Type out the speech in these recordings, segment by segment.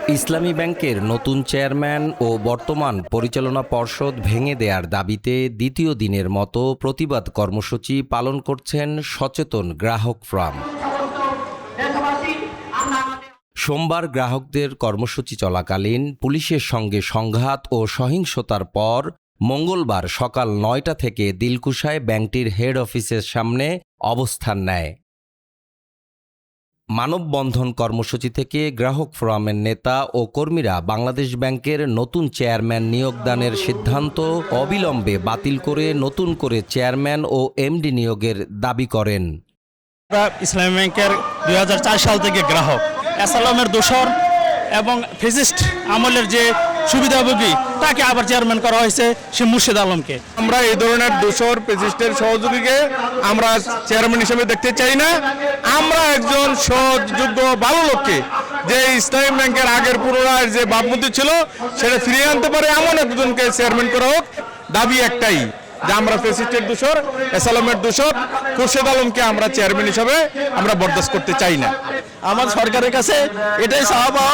ইসলামী ব্যাংকের নতুন চেয়ারম্যান ও বর্তমান পরিচালনা পর্ষদ ভেঙে দেওয়ার দাবিতে দ্বিতীয় দিনের মতো প্রতিবাদ কর্মসূচি পালন করছেন সচেতন গ্রাহক ফোরাম। সোমবার গ্রাহকদের কর্মসূচি চলাকালীন পুলিশের সঙ্গে সংঘাত ও সহিংসতার পর মঙ্গলবার সকাল ৯টা থেকে দিলকুশায় ব্যাংকটির হেড অফিসের সামনে অবস্থান নেয়। মানববন্ধন কর্মসূচি থেকে গ্রাহক ফোরামের নেতা ও কর্মীরা বাংলাদেশ ব্যাংকের নতুন চেয়ারম্যান নিয়োগদানের সিদ্ধান্ত অবিলম্বে বাতিল করে নতুন করে চেয়ারম্যান ও এমডি নিয়োগের দাবি করেন। ইসলামী ব্যাংকের 2004 সাল থেকে গ্রাহক এসালামের দোসর এবং ফেসিস্ট আমলের যে সুবিধাভোগী তাকে আবার চেয়ারম্যান করা হয়েছে সে মুর্শিদ আলমকে। আমরা এই ধরনের দোসর ফেসিস্টের সহযোগীকে আমরা চেয়ারম্যান হিসেবে দেখতে চাই না। আমরা একজন সৎযোগ্য ভালো লোককে, যে ইসলামী ব্যাংকের আগের পুনরায় যে ভাবমূর্তি ছিল সেটা ফিরিয়ে আনতে পারে এমন একজনকে চেয়ারম্যান করা হোক। দাবি একটাই যে আমরা ফেসিস্টের দোসর, এসালামের দোসর খুরশেদ আলমকে আমরা চেয়ারম্যান হিসেবে আমরা বরদাস্ত করতে চাই না। আমার সরকারের কাছে এটাই চাওয়া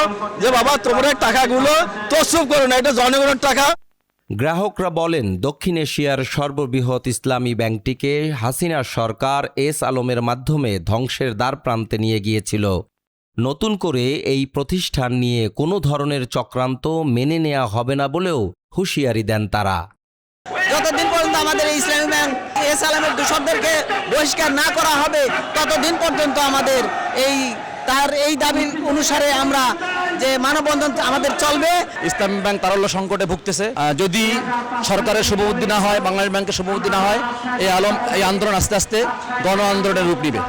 যে বাবা তোমরা টাকাগুলো তসরুপ করো না, এটা জনগণের টাকা। গ্রাহকরা বলেন, দক্ষিণ এশিয়ার সর্ববৃহৎ ইসলামী ব্যাংকটিকে হাসিনা সরকার এস আলমের মাধ্যমে ধ্বংসের দ্বারপ্রান্তে নিয়ে গিয়েছিল। নতুন করে এই প্রতিষ্ঠান নিয়ে কোনো ধরনের চক্রান্ত মেনে নেওয়া হবে না বলেও হুঁশিয়ারি দেন তারা। যতদিন পর্যন্ত আমাদের ইসলামী ব্যাংক এস আলমের দোষরদেরকে বহিষ্কার না করা হবে ততদিন পর্যন্ত আমাদের এই দাবি অনুসারে আমরা যে মানববন্ধন আমাদের চলবে। ইসলামী ব্যাংক তারল্য সংকটে ভুগতেছে। যদি সরকারের শুভবুদ্ধি না হয়, বাংলাদেশ ব্যাংকের শুভবুদ্ধি না হয়, এই আন্দোলন আস্তে আস্তে গণ আন্দোলনের রূপ নেবে।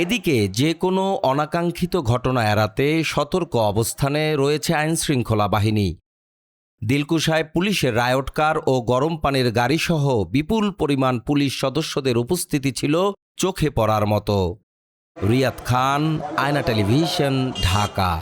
এদিকে যে কোনো অনাকাঙ্ক্ষিত ঘটনা এড়াতে সতর্ক অবস্থানে রয়েছে আইনশৃঙ্খলা বাহিনী। দিলকুশায় পুলিশের রায়ট কার ও গরম পানির গাড়িসহ বিপুল পরিমাণ পুলিশ সদস্যদের উপস্থিতি ছিল চোখে পড়ার মতো। রিয়াদ খান, আয়না টেলিভিশন, ঢাকা।